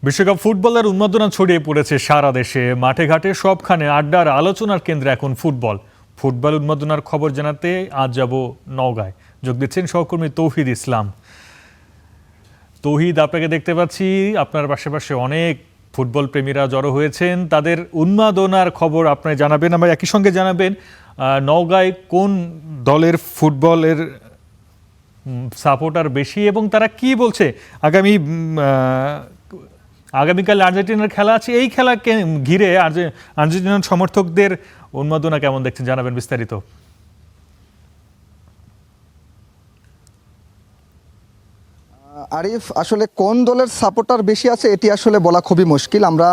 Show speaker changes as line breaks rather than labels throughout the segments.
বিশ্বকাপ ফুটবলের উন্মাদনা ছড়িয়ে পড়েছে সারা দেশে। মাঠে ঘাটে সবখানে আড্ডার আলোচনার কেন্দ্রে এখন ফুটবল উন্মাদনার খবর জানাতে আজ যাব নওগাঁয়। যোগ দিচ্ছেন সহকর্মী তৌহিদ ইসলাম। তৌহিদ, আপনাকে দেখতে পাচ্ছি, আপনার পাশে অনেক ফুটবল প্রেমীরা জড়ো হয়েছেন। তাদের উন্মাদনার খবর আপনি জানাবেন, আবার একই সঙ্গে জানাবেন নওগাঁয় কোন দলের ফুটবলের সাপোর্টার বেশি এবং তারা কি বলছে। আগামীকাল আর্জেন্টিনার খেলা আছে, এই খেলাকে ঘিরে আর্জেন্টিনার সমর্থকদের উন্মাদনা কেমন দেখছেন, জানাবেন বিস্তারিত।
আরিফ, আসলে কোন দলের সাপোর্টার বেশি আছে এটি আসলে বলা খুবই মুশকিল। আমরা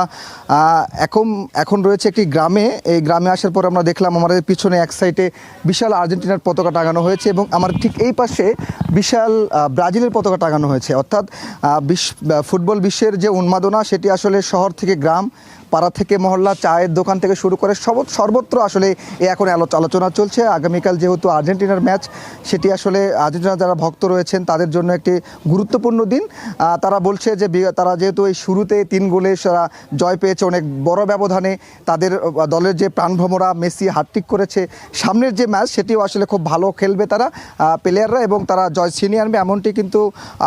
এখন রয়েছে একটি গ্রামে। এই গ্রামে আসার পর আমরা দেখলাম আমাদের পিছনে এক সাইডে বিশাল আর্জেন্টিনার পতাকা টাঙানো হয়েছে এবং আমার ঠিক এই পাশে বিশাল ব্রাজিলের পতাকা টাঙানো হয়েছে। অর্থাৎ ফুটবল বিশ্বের যে উন্মাদনা সেটি আসলে শহর থেকে গ্রাম, পাড়া থেকে মহল্লা, চায়ের দোকান থেকে শুরু করে সর্বত্র আসলে এখন আলোচনা চলছে। আগামীকাল যেহেতু আর্জেন্টিনার ম্যাচ, সেটি আসলে আর্জেন্টিনার যারা ভক্ত রয়েছেন তাদের জন্য একটি গুরুত্বপূর্ণ দিন। তারা বলছে যে তারা যেহেতু এই শুরুতে 3 গোলে জয় পেয়েছে অনেক বড় ব্যবধানে, তাদের দলের যে প্রাণভ্রমরা মেসি হ্যাটট্রিক করেছে, সামনের যে ম্যাচ সেটিও আসলে খুব ভালো খেলবে তারা প্লেয়াররা এবং তারা জয় ছিনিয়ে আনবে, এমনটি কিন্তু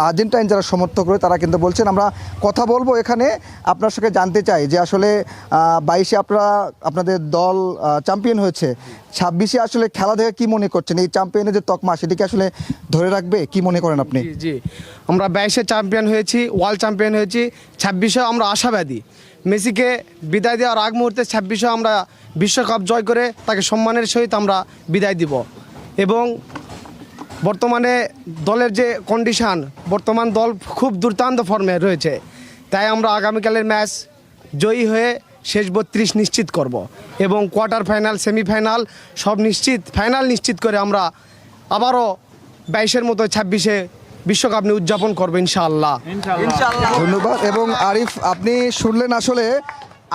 আর্জেন্টাইন যারা সমর্থক রয়েছে তারা কিন্তু বলছেন। আমরা কথা বলবো এখানে, আপনার সঙ্গে জানতে চাই যে আসলে 22-এ আপনাদের দল চ্যাম্পিয়ন হয়েছে, 26-এ আসলে খেলা দেখে কি মনে করছেন? এই চ্যাম্পিয়নের যে তকমা সেটিকে আসলে ধরে রাখবে, কি মনে করেন আপনি?
জি, আমরা 22-এ চ্যাম্পিয়ন হয়েছি, ওয়ার্ল্ড চ্যাম্পিয়ন হয়েছি। 26-এ আমরা আশাবাদী মেসিকে বিদায় দেওয়ার আগ মুহূর্তে 26-এ আমরা বিশ্বকাপ জয় করে তাকে সম্মানের সহিত আমরা বিদায় দিব। এবং বর্তমানে দলের যে কন্ডিশান, বর্তমান দল খুব দুর্দান্ত ফর্মে রয়েছে, তাই আমরা আগামীকালের ম্যাচ জয়ী হয়ে শেষ 32 নিশ্চিত করব এবং কোয়ার্টার ফাইনাল, সেমিফাইনাল সব নিশ্চিত, ফাইনাল নিশ্চিত করে আমরা আবারও 22-এর মতো 26-এ বিশ্বকাপ নিয়ে উদযাপন করবো ইনশাআল্লাহ।
ধন্যবাদ। এবং আরিফ, আপনি শুনলেন আসলে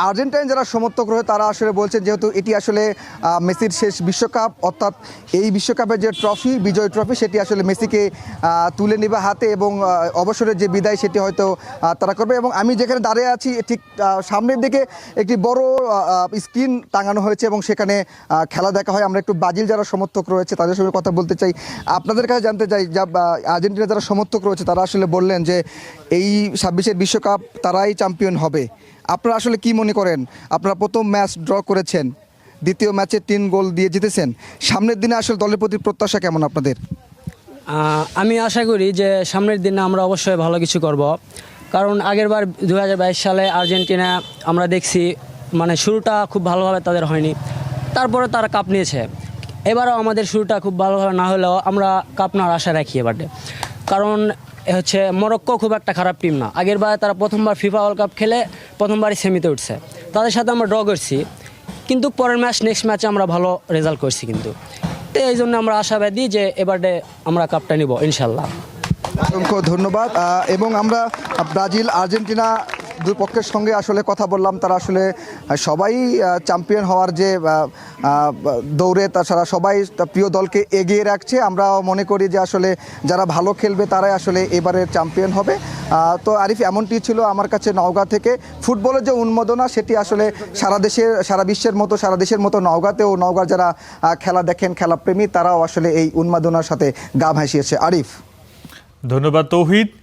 আর্জেন্টাইন যারা সমর্থক রয়েছে তারা আসলে বলছেন যেহেতু এটি আসলে মেসির শেষ বিশ্বকাপ, অর্থাৎ এই বিশ্বকাপের যে ট্রফি, বিজয় ট্রফি, সেটি আসলে মেসিকে তুলে নেবে হাতে এবং অবসরের যে বিদায় সেটি হয়তো তারা করবে। এবং আমি যেখানে দাঁড়িয়ে আছি ঠিক সামনের দিকে একটি বড় স্ক্রিন টাঙানো হয়েছে এবং সেখানে খেলা দেখা হয়। আমরা একটু ব্রাজিল যারা সমর্থক রয়েছে তাদের সঙ্গে কথা বলতে চাই। আপনাদের কাছে জানতে চাই, যা আর্জেন্টিনা যারা সমর্থক রয়েছে তারা আসলে বললেন যে এই 26-এর বিশ্বকাপ তারাই চ্যাম্পিয়ন হবে। আপনারা আসলে কি মনে করেন? আপনারা প্রথম ম্যাচ ড্র করেছেন, দ্বিতীয় ম্যাচে 3 গোল দিয়ে জিতেছেন, সামনের দিনে আসলে দলের প্রতি প্রত্যাশা কেমন আপনাদের?
আমি আশা করি যে সামনের দিনে আমরা অবশ্যই ভালো কিছু করব, কারণ আগেরবার 2022 সালে আর্জেন্টিনা আমরা দেখছি মানে শুরুটা খুব ভালোভাবে তাদের হয়নি, তারপরে তারা কাপ নিয়েছে। এবারও আমাদের শুরুটা খুব ভালোভাবে না হলেও আমরা কাপ নেওয়ার আশা রাখি এবারে, কারণ হচ্ছে মরক্কো খুব একটা খারাপ টিম না। আগেরবার তারা প্রথমবার ফিফা ওয়ার্ল্ড কাপ খেলে প্রথমবারই সেমিতে উঠছে, তাদের সাথে আমরা ড্র করছি, কিন্তু পরের নেক্সট ম্যাচে আমরা ভালো রেজাল্ট করছি কিন্তু। তো এই জন্য আমরা আশাবাদী যে এবারে আমরা কাপটা নিব ইনশাল্লাহ।
অসংখ্য ধন্যবাদ। এবং আমরা ব্রাজিল আর্জেন্টিনা দুই পক্ষের সঙ্গে আসলে কথা বললাম, তারা আসলে সবাই চ্যাম্পিয়ন হওয়ার যে দৌড়ে তাছাড়া সবাই প্রিয় দলকে এগিয়ে রাখছে। আমরা মনে করি যে আসলে যারা ভালো খেলবে তারাই আসলে এবারের চ্যাম্পিয়ন হবে। তো আরিফ, এমনটি ছিল আমার কাছে নওগাঁ থেকে। ফুটবলের যে উন্মাদনা সেটি আসলে সারা দেশের মতো নওগাঁতেও, নওগাঁর যারা খেলা দেখেন, খেলাপ্রেমী, তারাও আসলে এই উন্মাদনার সাথে গা ভাসিয়েছে। আরিফ,
ধন্যবাদ তৌহিদ।